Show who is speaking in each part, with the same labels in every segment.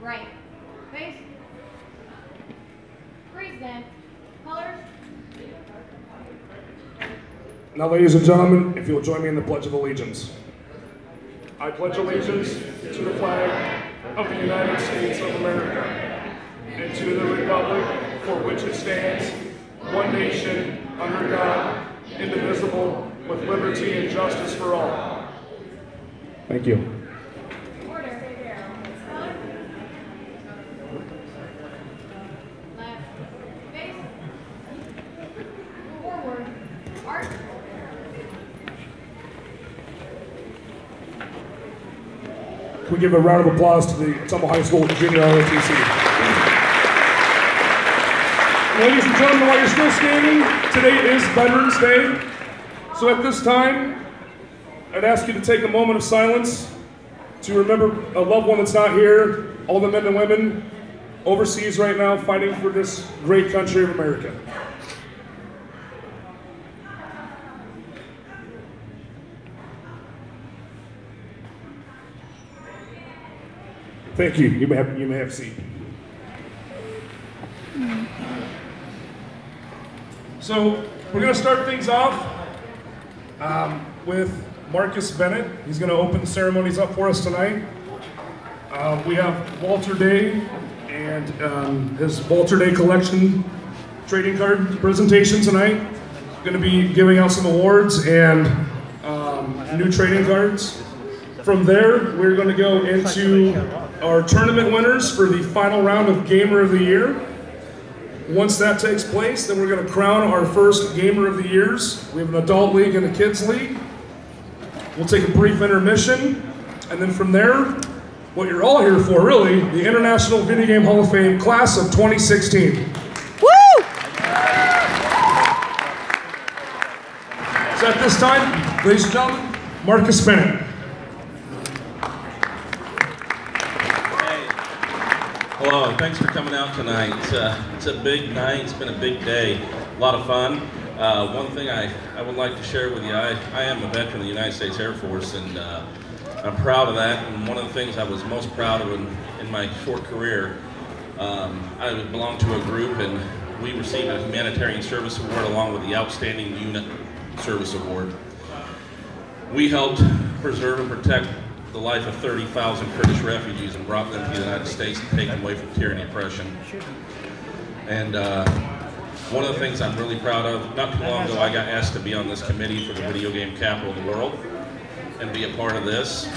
Speaker 1: Right. Face. Present. Colors.
Speaker 2: Now, ladies and gentlemen, if you'll join me in the Pledge of Allegiance. I pledge allegiance to the flag of the United States of America and to the republic for which it stands, one nation, under God, indivisible, with liberty and justice for all. Thank you.
Speaker 1: Order. Color. Left. Face. Forward. Art.
Speaker 2: Can we give a round of applause to the Ottumwa High School Junior ROTC? Ladies and gentlemen, while you're still standing, today is Veterans Day. So at this time, I'd ask you to take a moment of silence to remember a loved one that's not here, all the men and women overseas right now fighting for this great country of America. Thank you. You may have a seat. So we're going to start things off with Marcus Bennett. He's going to open the ceremonies up for us tonight. We have Walter Day and his Walter Day collection trading card presentation tonight. Going to be giving out some awards and new trading cards. From there, we're going to go into our tournament winners for the final round of Gamer of the Year. Once that takes place, then we're going to crown our first Gamer of the Years. We have an adult league and a kids league. We'll take a brief intermission, and then from there, what you're all here for, really, the International Video Game Hall of Fame Class of 2016.
Speaker 3: Woo!
Speaker 2: So at this time, ladies and gentlemen, Marcus Bennett.
Speaker 4: Hello, thanks for coming out tonight. It's a big night, it's been a big day, a lot of fun. One thing I would like to share with you, I am a veteran of the United States Air Force, and I'm proud of that. And one of the things I was most proud of in my short career, I belonged to a group and we received a Humanitarian Service Award along with the Outstanding Unit Service Award. We helped preserve and protect the life of 30,000 Kurdish refugees and brought them to the United States and taken them away from tyranny and oppression. And one of the things I'm really proud of, not too long ago I got asked to be on this committee for the video game capital of the world and be a part of this,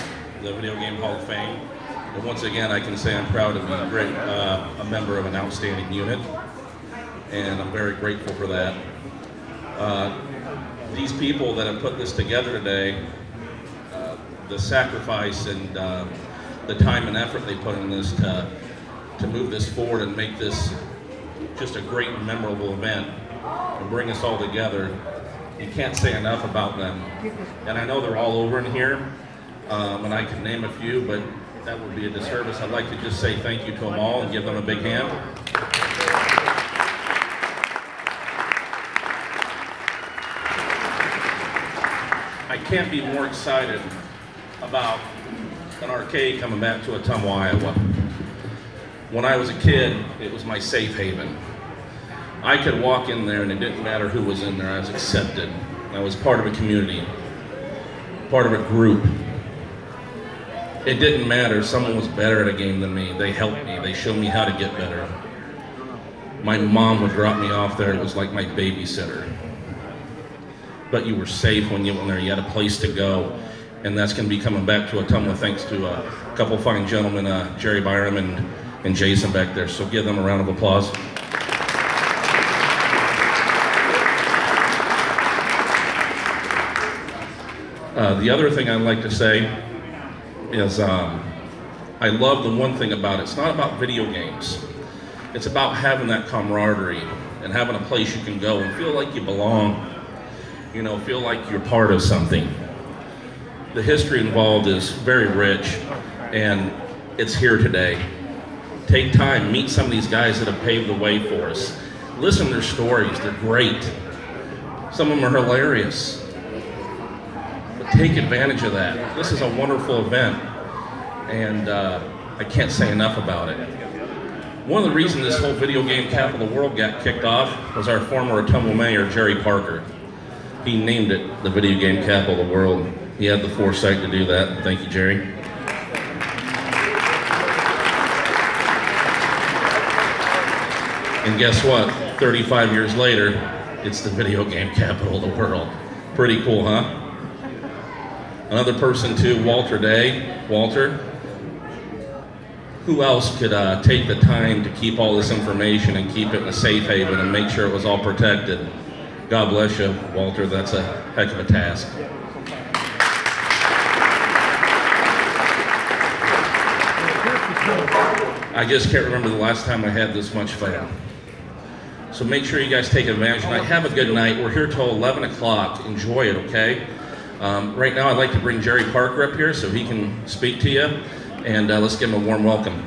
Speaker 4: the Video Game Hall of Fame. And once again, I can say I'm proud to be a member of an outstanding unit, and I'm very grateful for that. These people that have put this together today, the sacrifice and the time and effort they put in this to move this forward and make this just a great and memorable event and bring us all together. You can't say enough about them. And I know they're all over in here, and I can name a few, but that would be a disservice. I'd like to just say thank you to them all and give them a big hand. I can't be more excited about an arcade coming back to Ottumwa, Iowa. When I was a kid, it was my safe haven. I could walk in there and it didn't matter who was in there, I was accepted. I was part of a community, part of a group. It didn't matter if someone was better at a game than me. They helped me, they showed me how to get better. My mom would drop me off there, it was like my babysitter. But you were safe when you went there, you had a place to go. And that's going to be coming back to Ottumwa thanks to a couple fine gentlemen, Jerry Byram and Jason back there. So give them a round of applause. The other thing I'd like to say is I love the one thing about it. It's not about video games. It's about having that camaraderie and having a place you can go and feel like you belong. You know, feel like you're part of something. The history involved is very rich, and it's here today. Take time, meet some of these guys that have paved the way for us. Listen to their stories, they're great. Some of them are hilarious. But take advantage of that. This is a wonderful event, and I can't say enough about it. One of the reasons this whole video game capital of the world got kicked off was our former Ottumwa mayor, Jerry Parker. He named it the video game capital of the world. He had the foresight to do that. Thank you, Jerry. And guess what? 35 years later, it's the video game capital of the world. Pretty cool, huh? Another person too, Walter Day. Walter, who else could take the time to keep all this information and keep it in a safe haven and make sure it was all protected? God bless you, Walter. That's a heck of a task. I just can't remember the last time I had this much fun. So make sure you guys take advantage tonight. Have a good night. We're here till 11 o'clock. Enjoy it, okay? Right now I'd like to bring Jerry Parker up here so he can speak to you. And let's give him a warm welcome.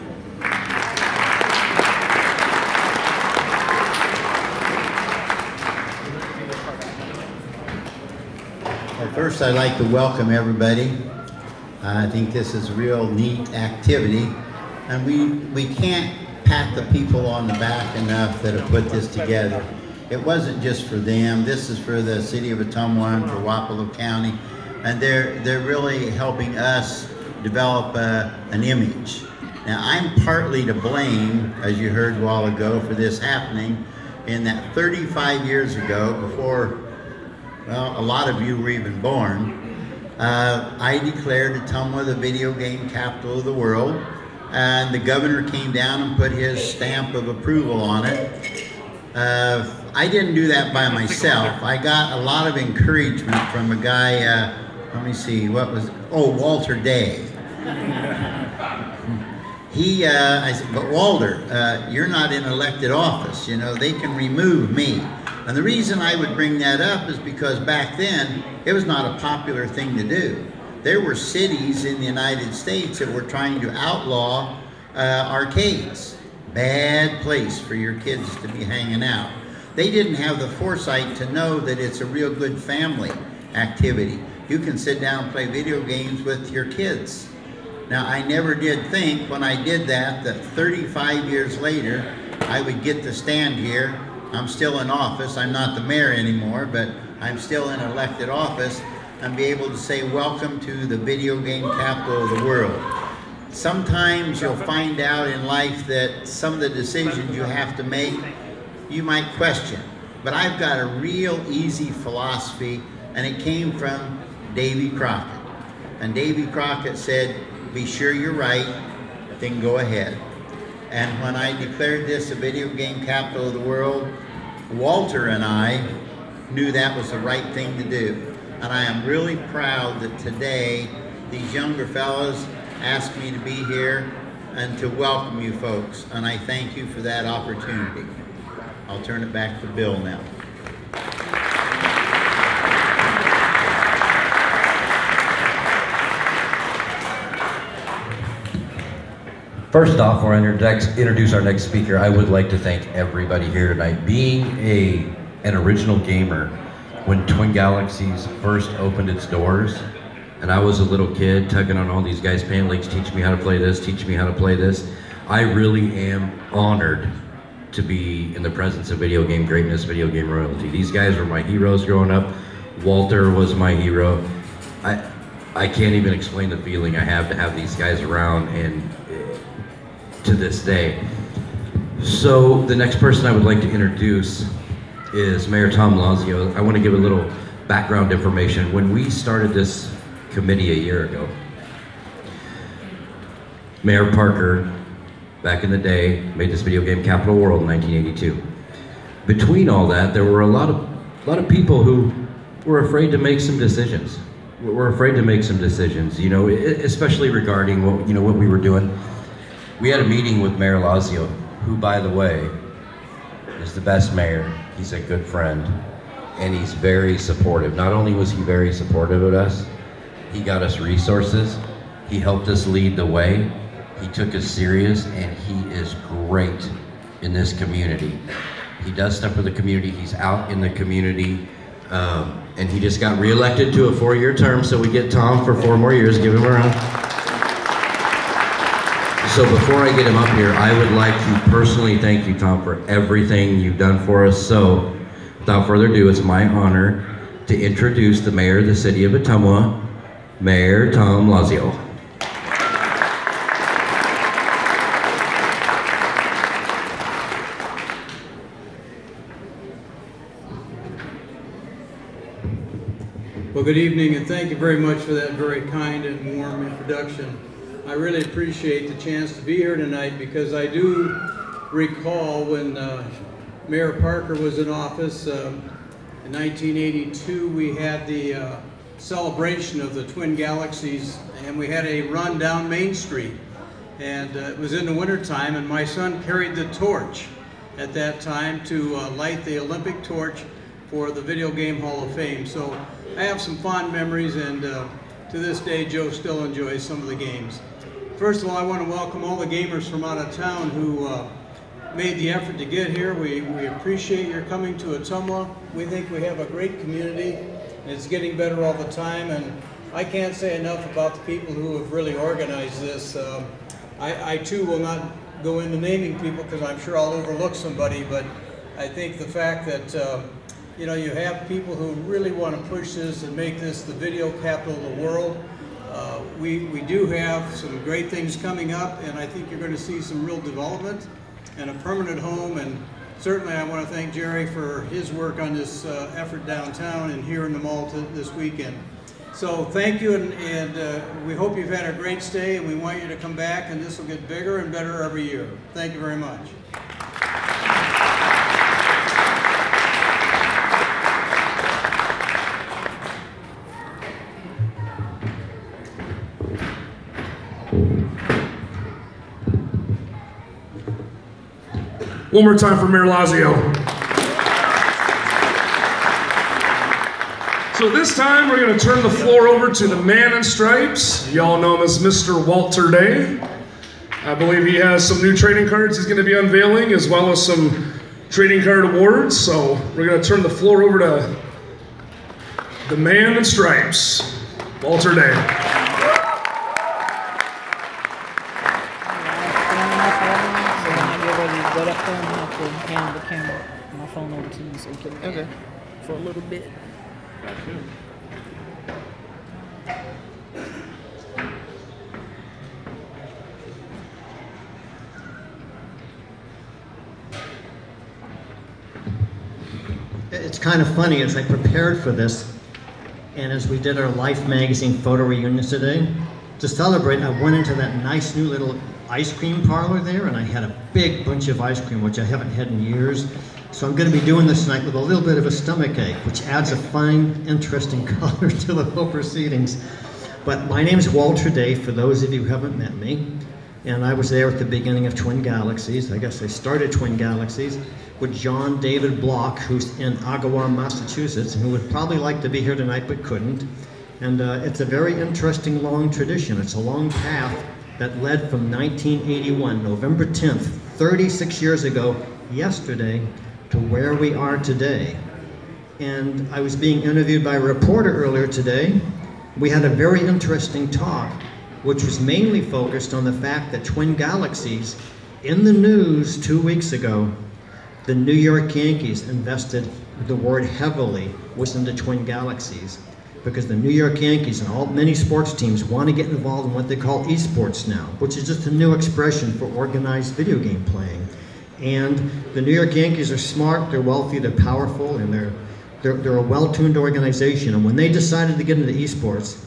Speaker 3: Well, first I'd like to welcome everybody. I think this is a real neat activity. And we can't pat the people on the back enough that have put this together. It wasn't just for them. This is for the city of Ottumwa and for Wapello County. And they're really helping us develop an image. Now I'm partly to blame, as you heard a while ago, for this happening in that 35 years ago, before, well, a lot of you were even born, I declared Ottumwa the video game capital of the world. And the governor came down and put his stamp of approval on it. I didn't do that by myself. I got a lot of encouragement from a guy, let me see, Walter Day. I said, but Walter, you're not in elected office, you know, they can remove me. And the reason I would bring that up is because back then, it was not a popular thing to do. There were cities in the United States that were trying to outlaw arcades. Bad place for your kids to be hanging out. They didn't have the foresight to know that it's a real good family activity. You can sit down and play video games with your kids. Now, I never did think when I did that 35 years later, I would get to stand here. I'm still in office. I'm not the mayor anymore, but I'm still in elected office, and be able to say, welcome to the video game capital of the world. Sometimes you'll find out in life that some of the decisions you have to make, you might question. But I've got a real easy philosophy, and it came from Davy Crockett. And Davy Crockett said, be sure you're right, then go ahead. And when I declared this a video game capital of the world, Walter and I knew that was the right thing to do. And I am really proud that today these younger fellows asked me to be here and to welcome you folks. And I thank you for that opportunity. I'll turn it back to Bill now.
Speaker 5: First off, before I introduce our next speaker, I would like to thank everybody here tonight. Being an original gamer, when Twin Galaxies first opened its doors, and I was a little kid tugging on all these guys' pant legs, teach me how to play this, teach me how to play this, I really am honored to be in the presence of video game greatness, video game royalty. These guys were my heroes growing up. Walter was my hero. I can't even explain the feeling I have to have these guys around, and to this day. So the next person I would like to introduce is Mayor Tom Lazio. I want to give a little background information. When we started this committee a year ago, Mayor Parker, back in the day, made this video game capital world in 1982. Between all that, there were a lot of people who were afraid to make some decisions. We're afraid to make some decisions, you know, especially regarding what we were doing. We had a meeting with Mayor Lazio, who, by the way, is the best mayor. He's a good friend, and he's very supportive. Not only was he very supportive of us, he got us resources, he helped us lead the way, he took us serious, and he is great in this community. He does stuff for the community, he's out in the community, and he just got reelected to a 4-year term, so we get Tom for 4 more years. Give him a round. So before I get him up here, I would like to personally thank you, Tom, for everything you've done for us. So without further ado, it's my honor to introduce the mayor of the city of Ottumwa, Mayor Tom Lazio.
Speaker 6: Well, good evening, and thank you very much for that very kind and warm introduction. I really appreciate the chance to be here tonight because I do recall when Mayor Parker was in office in 1982, we had the celebration of the Twin Galaxies, and we had a run down Main Street. And it was in the wintertime, and my son carried the torch at that time to light the Olympic torch for the Video Game Hall of Fame. So I have some fond memories, and to this day, Joe still enjoys some of the games. First of all, I want to welcome all the gamers from out of town who made the effort to get here. We appreciate your coming to Ottumwa. We think we have a great community, and it's getting better all the time, and I can't say enough about the people who have really organized this. I too will not go into naming people because I'm sure I'll overlook somebody, but I think the fact that you know, you have people who really want to push this and make this the video capital of the world. We do have some great things coming up, and I think you're going to see some real development and a permanent home. And certainly I want to thank Jerry for his work on this effort downtown and here in the mall this weekend. So thank you, and we hope you've had a great stay, and we want you to come back, and this will get bigger and better every year. Thank you very much.
Speaker 2: One more time for Mayor Lazio. So this time we're going to turn the floor over to the man in stripes. Y'all know him as Mr. Walter Day. I believe he has some new trading cards he's going to be unveiling, as well as some trading card awards. So we're going to turn the floor over to the man in stripes, Walter Day.
Speaker 7: Hand the camera, my phone over to you so you can okay. For a little bit.
Speaker 8: It's kind of funny as I prepared for this, and as we did our Life magazine photo reunions today, to celebrate, I went into that nice new little ice cream parlor there, and I had a big bunch of ice cream, which I haven't had in years. So I'm going to be doing this tonight with a little bit of a stomach ache, which adds a fine, interesting color to the whole proceedings. But my name is Walter Day, for those of you who haven't met me. And I was there at the beginning of Twin Galaxies. I guess I started Twin Galaxies with John David Block, who's in Agawam, Massachusetts, and who would probably like to be here tonight but couldn't. And it's a very interesting long tradition. It's a long path that led from 1981, November 10th, 36 years ago, yesterday, to where we are today. And I was being interviewed by a reporter earlier today. We had a very interesting talk, which was mainly focused on the fact that Twin Galaxies, in the news 2 weeks ago, the New York Yankees invested, the word heavily was into Twin Galaxies, because the New York Yankees and many sports teams want to get involved in what they call esports now, which is just a new expression for organized video game playing. And the New York Yankees are smart, they're wealthy, they're powerful, and they're a well-tuned organization. And when they decided to get into esports,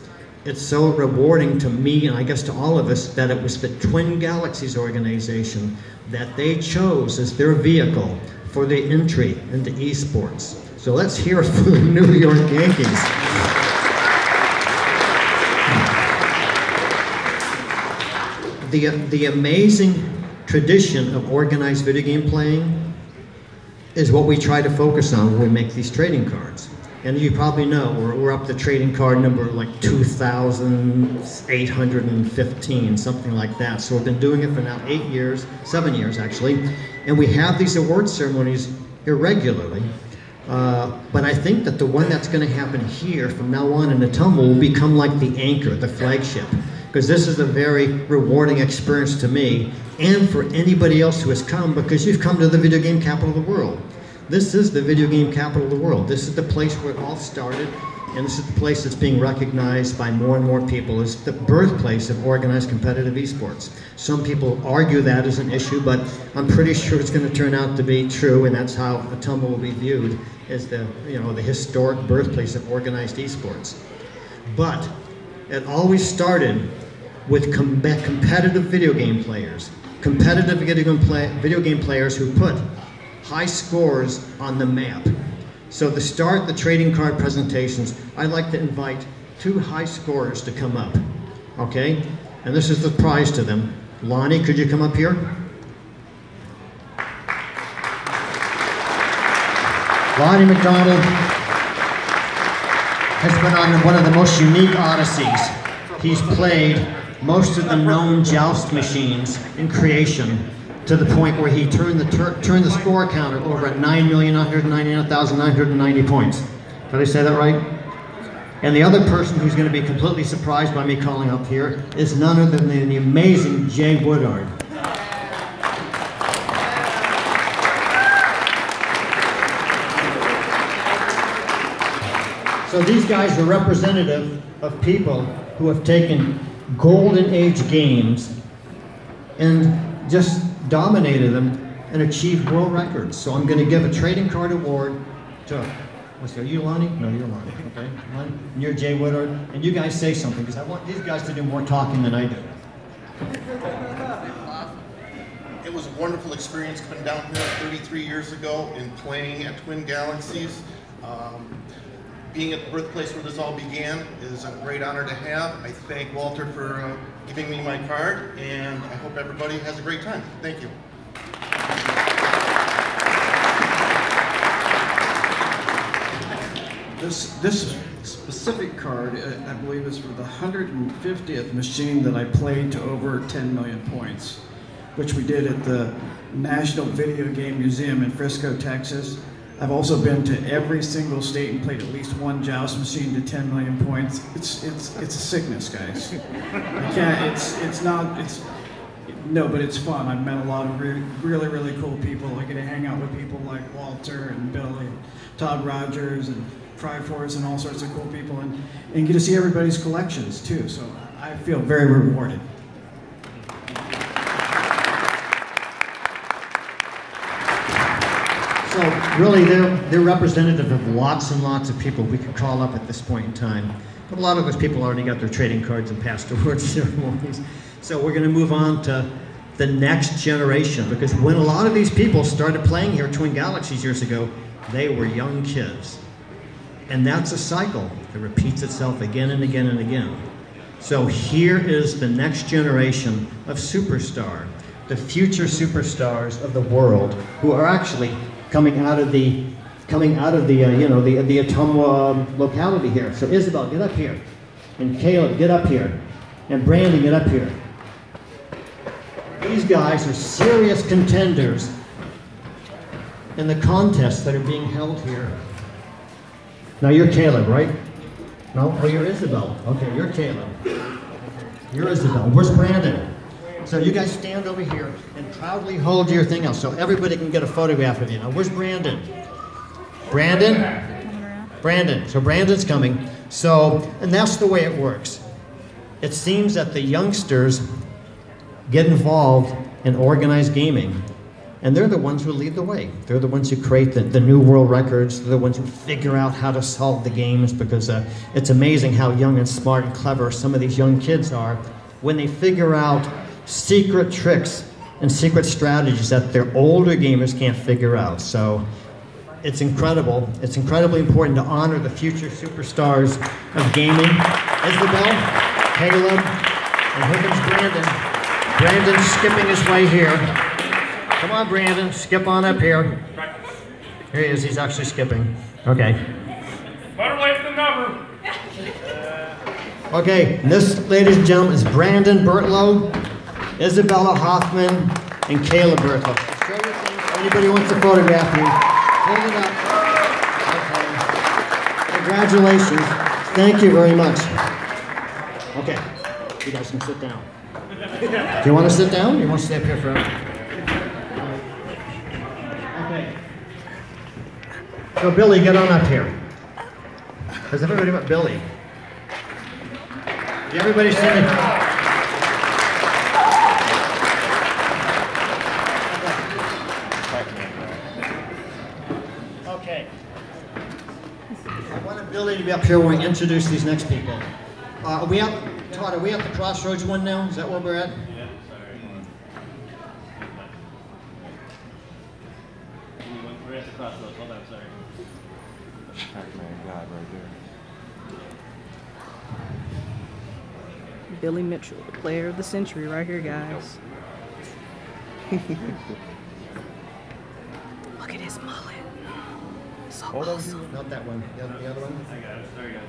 Speaker 8: it's so rewarding to me, and I guess to all of us, that it was the Twin Galaxies organization that they chose as their vehicle for the entry into esports. So let's hear it for the New York Yankees. The amazing tradition of organized video game playing is what we try to focus on when we make these trading cards. And you probably know, we're up to trading card number like 2,815, something like that. So we've been doing it for now 7 years actually. And we have these award ceremonies irregularly. But I think that the one that's going to happen here from now on in Ottumwa will become like the anchor, the flagship. because this is a very rewarding experience to me and for anybody else who has come, because you've come to the video game capital of the world. This is the video game capital of the world. This is the place where it all started, and this is the place that's being recognized by more and more people as the birthplace of organized competitive esports. Some people argue that as an issue, but I'm pretty sure it's going to turn out to be true, and that's how Ottumwa will be viewed as the historic birthplace of organized esports. But it always started with competitive video game players. Competitive video game players who put high scores on the map. So to start the trading card presentations, I'd like to invite 2 high scorers to come up, okay? And this is the prize to them. Lonnie, could you come up here? Lonnie McDonald has been on one of the most unique odysseys. He's played most of the known joust machines in creation, to the point where he turned the score counter over at 9,199,990 points. Did I say that right? And the other person who's going to be completely surprised by me calling up here is none other than the amazing Jay Woodard. So these guys are representative of people who have taken golden age games and just dominated them and achieved world records. So I'm going to give a trading card award to, are you Lonnie? No, you're Lonnie, okay. Lonnie, and you're Jay Woodard, and you guys say something, because I want these guys to do more talking than I do.
Speaker 9: It was a wonderful experience coming down here 33 years ago and playing at Twin Galaxies. Being at the birthplace where this all began is a great honor to have. I thank Walter for giving me my card, and I hope everybody has a great time. Thank you.
Speaker 10: This specific card, I believe, is for the 150th machine that I played to over 10 million points, which we did at the National Video Game Museum in Frisco, Texas. I've also been to every single state and played at least one joust machine to 10 million points. It's a sickness, guys. I can't. But it's fun. I've met a lot of really cool people. I get to hang out with people like Walter and Billy, and Todd Rogers, and Triforce, and all sorts of cool people, and get to see everybody's collections too. So I feel very rewarded.
Speaker 8: So really, they're representative of lots and lots of people we could call up at this point in time. But a lot of those people already got their trading cards and passed award ceremonies. So we're going to move on to the next generation, because when a lot of these people started playing here at Twin Galaxies years ago, they were young kids. And that's a cycle that repeats itself again and again and again. So here is the next generation of superstar, the future superstars of the world, who are actually coming out of the Ottumwa locality here. So Isabel, get up here, and Caleb, get up here, and Brandon, get up here. These guys are serious contenders in the contests that are being held here. Now you're Caleb, right? No? Oh, you're Isabel. Okay, you're Caleb. You're Isabel. Where's Brandon? So you guys stand over here and proudly hold your thing out so everybody can get a photograph of you. Now, where's Brandon? Brandon? Brandon. So Brandon's coming. So, and that's the way it works. It seems that the youngsters get involved in organized gaming, and they're the ones who lead the way. They're the ones who create the new world records. They're the ones who figure out how to solve the games, because it's amazing how young and smart and clever some of these young kids are when they figure out secret tricks and secret strategies that their older gamers can't figure out. So it's incredible. It's incredibly important to honor the future superstars of gaming. Isabel, Caleb, and here comes Brandon. Brandon's skipping his way here. Come on, Brandon, skip on up here. Here he is, he's actually skipping. Okay.
Speaker 2: Better late than never.
Speaker 8: Okay, this, ladies and gentlemen, is Brandon Bertlow, Isabella Hoffman, and Caleb Bertlow. Show your thing. Anybody wants to photograph you, hold it up. Okay. Congratulations. Thank you very much. Okay. You guys can sit down. Do you want to sit down? Or you want to stay up here forever? Okay. So Billy, get on up here. Has everybody met Billy? Did everybody see me? Okay. I wanted Billy to be up here when we introduce these next people. Are we at, Todd, are we at the Crossroads one now? Is that where we're at?
Speaker 11: Yeah, sorry. We're at the Crossroads. Hold on, sorry.
Speaker 12: Pac-Man God right there.
Speaker 7: Billy Mitchell, the player of the century, right here, guys. Look at his mullet. So awesome.
Speaker 8: Not that one. The other one.
Speaker 11: I got it. There you go.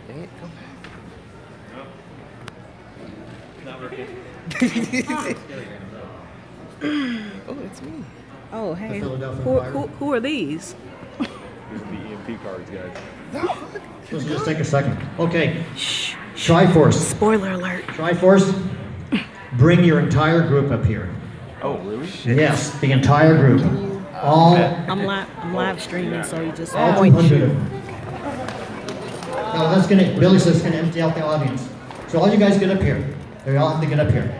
Speaker 12: Dang it, come back.
Speaker 11: Nope. Not working.
Speaker 12: Oh, it's me.
Speaker 7: Oh, hey.
Speaker 8: The Philadelphia Fire.
Speaker 7: Who are these?
Speaker 12: These are the EMP cards, guys.
Speaker 8: Let's just take a second. Okay. Triforce.
Speaker 7: Spoiler alert.
Speaker 8: Triforce, bring your entire group up here.
Speaker 12: Oh, really?
Speaker 8: Yes, the entire group. All
Speaker 7: I'm live streaming, so you just
Speaker 8: all
Speaker 7: point
Speaker 8: 200
Speaker 7: you.
Speaker 8: of them. Now that's gonna, Billy says it's gonna empty out the audience. So all you guys get up here. You all have to get up here.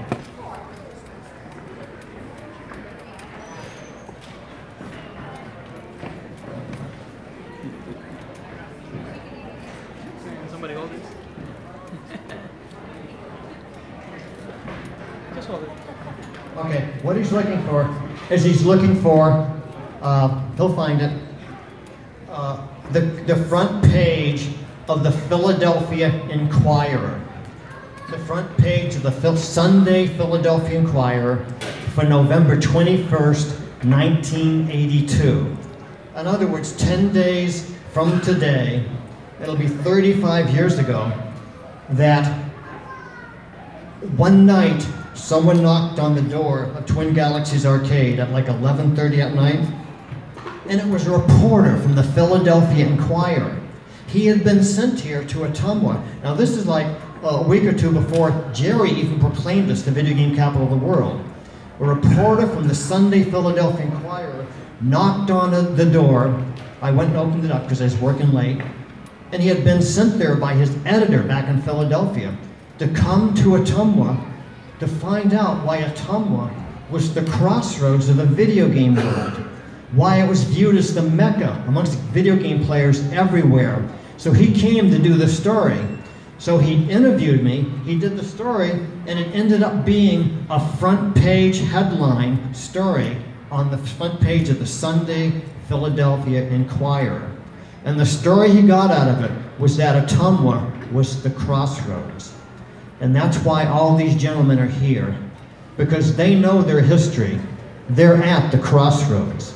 Speaker 11: Somebody hold this. Just hold it.
Speaker 8: Okay, what he's looking for is he's looking for, he'll find it, the front page of the Philadelphia Inquirer. The front page of the Sunday Philadelphia Inquirer for November 21st, 1982. In other words, 10 days from today, it'll be 35 years ago, that one night someone knocked on the door of Twin Galaxies Arcade at like 11:30 at night, and it was a reporter from the Philadelphia Inquirer. He had been sent here to Ottumwa. Now this is like a week or two before Jerry even proclaimed us the video game capital of the world. A reporter from the Sunday Philadelphia Inquirer knocked on the door. I went and opened it up because I was working late, and he had been sent there by his editor back in Philadelphia to come to Ottumwa to find out why Ottumwa was the crossroads of the video game world, why it was viewed as the mecca amongst video game players everywhere. So he came to do the story. So he interviewed me, he did the story, and it ended up being a front page headline story on the front page of the Sunday Philadelphia Inquirer. And the story he got out of it was that Ottumwa was the crossroads. And that's why all these gentlemen are here, because they know their history. They're at the crossroads.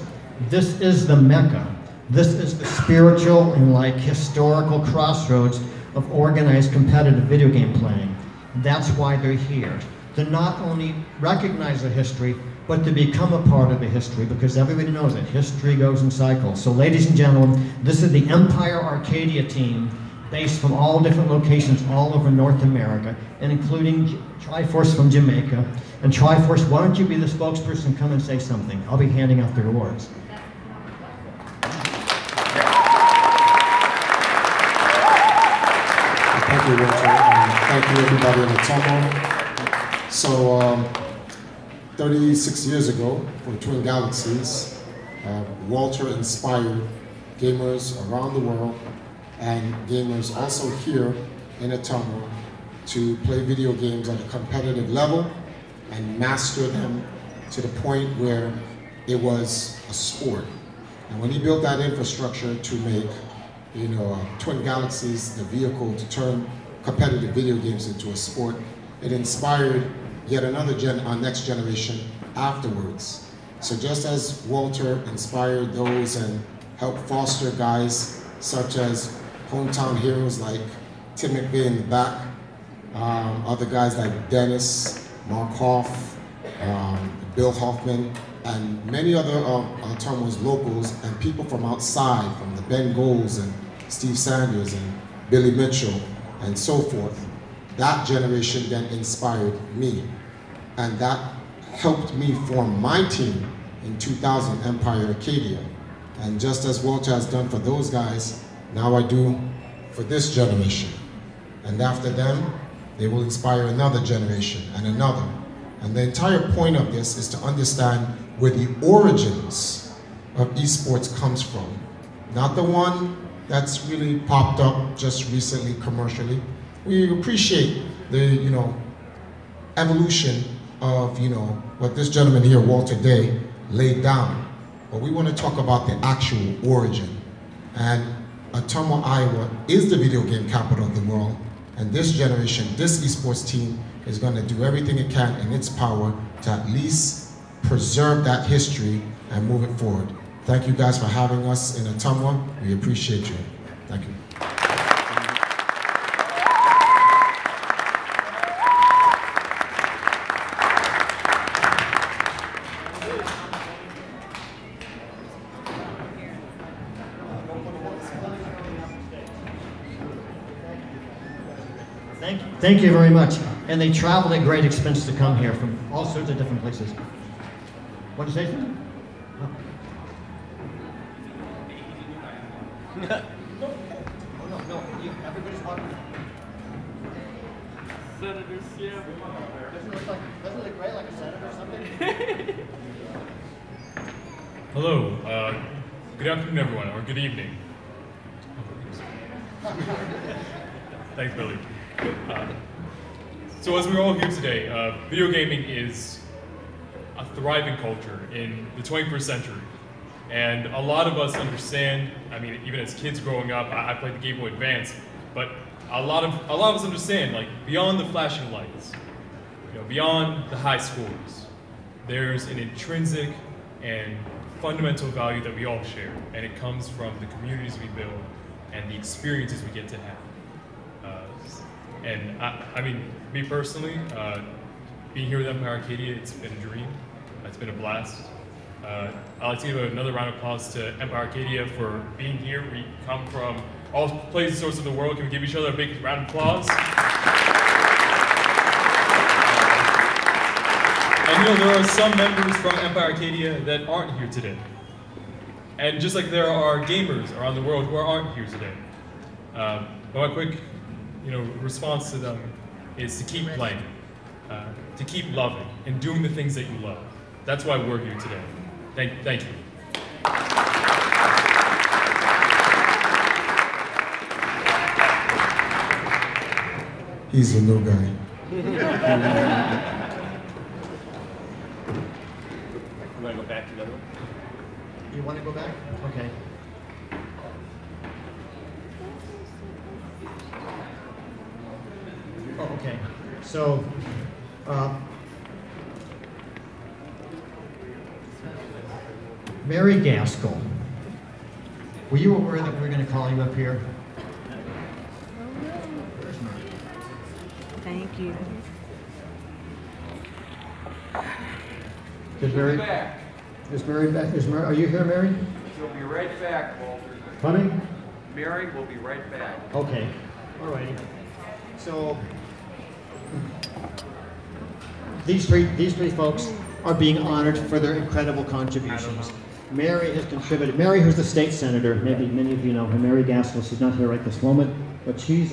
Speaker 8: This is the Mecca. This is the spiritual and like historical crossroads of organized competitive video game playing. That's why they're here. To not only recognize the history, but to become a part of the history, because everybody knows that history goes in cycles. So ladies and gentlemen, this is the Empire Arcadia team, based from all different locations all over North America, and including Triforce from Jamaica. And Triforce, why don't you be the spokesperson, come and say something? I'll be handing out the awards.
Speaker 13: Thank you, Walter, and thank you everybody in Ottumwa. So, 36 years ago, for Twin Galaxies, Walter inspired gamers around the world and gamers also here in Ottumwa to play video games at a competitive level and master them to the point where it was a sport. And when he built that infrastructure to make, Twin Galaxies the vehicle to turn competitive video games into a sport, it inspired yet another our next generation afterwards. So just as Walter inspired those and helped foster guys such as hometown heroes like Tim McVeigh in the back, other guys like Dennis, Mark Hoff, Bill Hoffman, and many other Ottumwa's locals and people from outside, from the Bengals and Steve Sanders and Billy Mitchell and so forth, that generation then inspired me. And that helped me form my team in 2000, Empire Arcadia. And just as Walter has done for those guys, now I do for this generation. And after them, they will inspire another generation and another. And the entire point of this is to understand where the origins of esports comes from. Not the one that's really popped up just recently commercially. We appreciate the, evolution of, what this gentleman here, Walter Day, laid down. But we want to talk about the actual origin. And Ottumwa, Iowa is the video game capital of the world. And this generation, this esports team is going to do everything it can in its power to at least preserve that history and move it forward. Thank you guys for having us in Ottumwa. We appreciate you. Thank you.
Speaker 8: Thank you very much. And they traveled at great expense to come here from all sorts of different places. What did you say? Oh. No, everybody's walking.
Speaker 11: Senator Sam.
Speaker 8: Doesn't it look great like a senator or something?
Speaker 14: Hello, good afternoon everyone, or good evening. Thanks, Billy. So as we're all here today, video gaming is a thriving culture in the 21st century. And a lot of us understand, I mean, even as kids growing up, I played the Game Boy Advance, but a lot of us understand, like, beyond the flashing lights, beyond the high scores, there's an intrinsic and fundamental value that we all share, and it comes from the communities we build and the experiences we get to have. And I mean, me personally, being here with Empire Arcadia, it's been a dream. It's been a blast. I'd like to give another round of applause to Empire Arcadia for being here. We come from all places, sorts of the world. Can we give each other a big round of applause? And there are some members from Empire Arcadia that aren't here today. And just like there are gamers around the world who aren't here today. But my quick response to them is to keep playing, to keep loving, and doing the things that you love. That's why we're here today. Thank you.
Speaker 13: He's a new guy.
Speaker 11: You want to go back to the other one?
Speaker 8: You want to go back? Okay. Oh, okay. So, Mary Gaskell, were you aware that we were going to call you up here?
Speaker 7: Thank you.
Speaker 8: Is Mary
Speaker 15: back?
Speaker 8: Is Mary back? Are you here, Mary?
Speaker 15: She'll be right back, Walter.
Speaker 8: Coming?
Speaker 15: Mary will be right back.
Speaker 8: Okay. All righty. So these three folks are being honored for their incredible contributions. Mary has contributed. Mary, who's the state senator, maybe many of you know her, Mary Gaskell. She's not here right this moment, but she's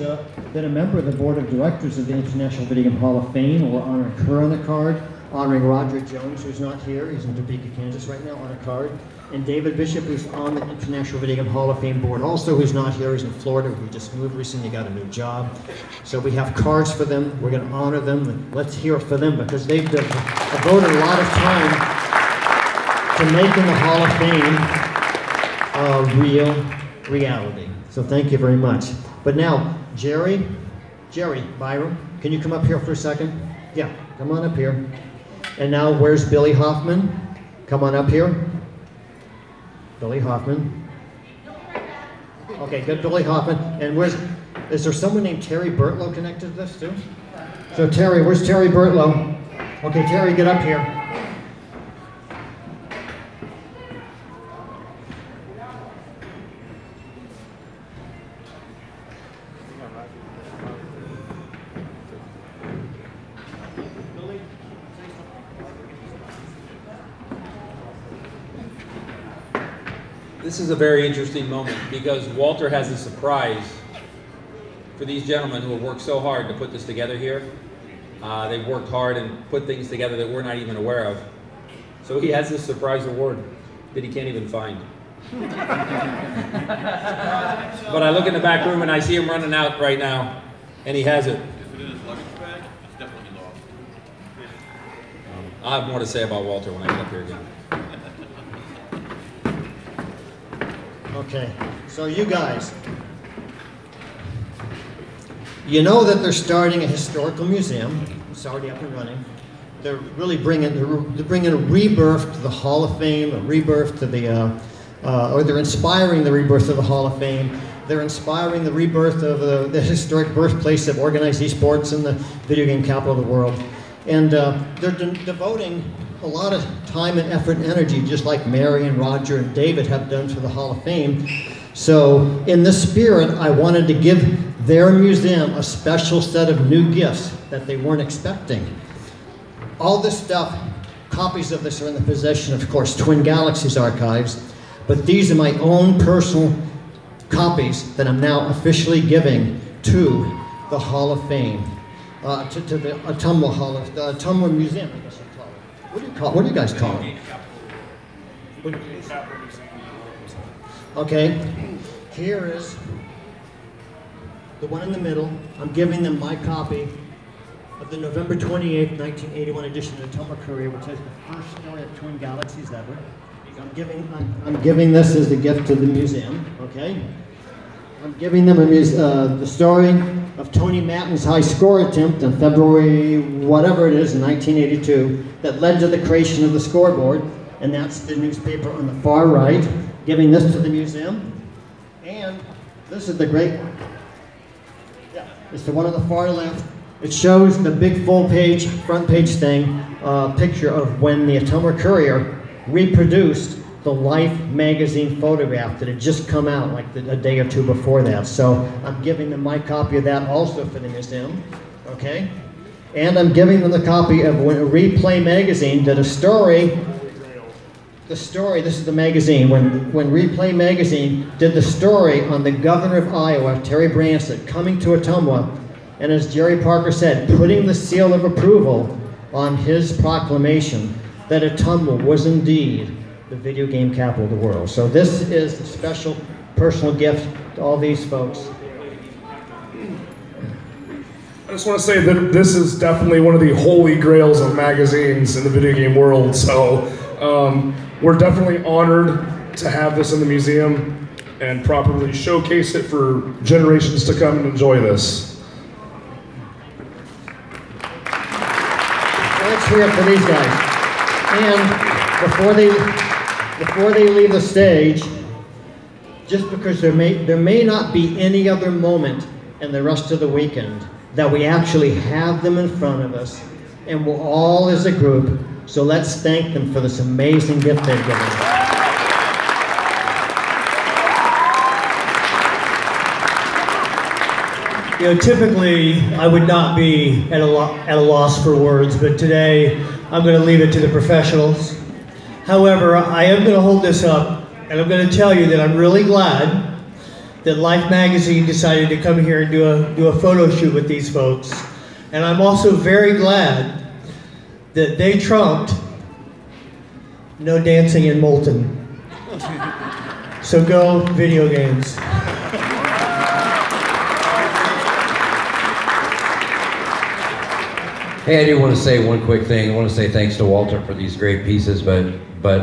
Speaker 8: been a member of the board of directors of the International Video Game Hall of Fame. We're honoring her on the card, honoring Roger Jones, who's not here. He's in Topeka, Kansas right now, on a card. And David Bishop, who's on the International Video Game Hall of Fame board, also who's not here. He's in Florida. He just moved recently, got a new job. So we have cards for them. We're going to honor them. And let's hear it for them because they've devoted a lot of time to making the Hall of Fame a real reality. So thank you very much. But now, Jerry Byram, can you come up here for a second? Yeah, come on up here. And now, where's Billy Hoffman? Come on up here. Billy Hoffman. Okay, good, Billy Hoffman. And is there someone named Terry Bertlow connected to this too? So Terry, where's Terry Bertlow? Okay, Terry, get up here.
Speaker 16: This is a very interesting moment because Walter has a surprise for these gentlemen who have worked so hard to put this together here. They've worked hard and put things together that we're not even aware of. So he has this surprise award that he can't even find. But I look in the back room and I see him running out right now, and he has it.
Speaker 4: Is it in his luggage bag? It's definitely lost.
Speaker 16: I'll have more to say about Walter when I get up here again.
Speaker 8: Okay, so you guys, you know that they're starting a historical museum. It's already up and running. They're really bringing a rebirth to the Hall of Fame, a rebirth to the, or they're inspiring the rebirth of the Hall of Fame. They're inspiring the rebirth of the historic birthplace of organized esports in the video game capital of the world. And they're devoting a lot of time and effort and energy, just like Mary and Roger and David have done for the Hall of Fame. So in this spirit, I wanted to give their museum a special set of new gifts that they weren't expecting. All this stuff, copies of this are in the possession of course, Twin Galaxies archives, but these are my own personal copies that I'm now officially giving to the Hall of Fame, to the Ottumwa Hall of, the Ottumwa Museum, I guess you call it. What do you guys call it? Okay, here is the one in the middle. I'm giving them my copy of the November 28th, 1981 edition of the Ottumwa Courier, which has the first story of Twin Galaxies ever. I'm giving this as a gift to the museum, okay? I'm giving them the story of Tony Matton's high score attempt on February, whatever it is, in 1982, that led to the creation of the scoreboard, and that's the newspaper on the far right, giving this to the museum. And this is the great one. Yeah, it's the one on the far left. It shows the big full page, front page thing, picture of when the Ottumwa Courier reproduced the Life magazine photograph that had just come out like a day or two before that. So I'm giving them my copy of that also for the museum, okay? And I'm giving them the copy of when Replay magazine did a story. The story, this is the magazine, when Replay magazine did the story on the governor of Iowa, Terry Branstad, coming to Ottumwa, and as Jerry Parker said, putting the seal of approval on his proclamation that Ottumwa was indeed the video game capital of the world. So this is a special personal gift to all these folks.
Speaker 2: I just want to say that this is definitely one of the holy grails of magazines in the video game world. So we're definitely honored to have this in the museum and properly showcase it for generations to come and enjoy this.
Speaker 8: So let's hear it for these guys. And before they leave the stage, just because there may not be any other moment in the rest of the weekend that we actually have them in front of us, and we're all as a group, so let's thank them for this amazing gift they've given us.
Speaker 17: You know, typically I would not be at a loss for words, but today I'm going to leave it to the professionals. However, I am going to hold this up, and I'm going to tell you that I'm really glad that Life magazine decided to come here and do a photo shoot with these folks. And I'm also very glad that they trumped no dancing in Moulton. So go video games.
Speaker 5: Hey, I do want to say one quick thing. I want to say thanks to Walter for these great pieces, but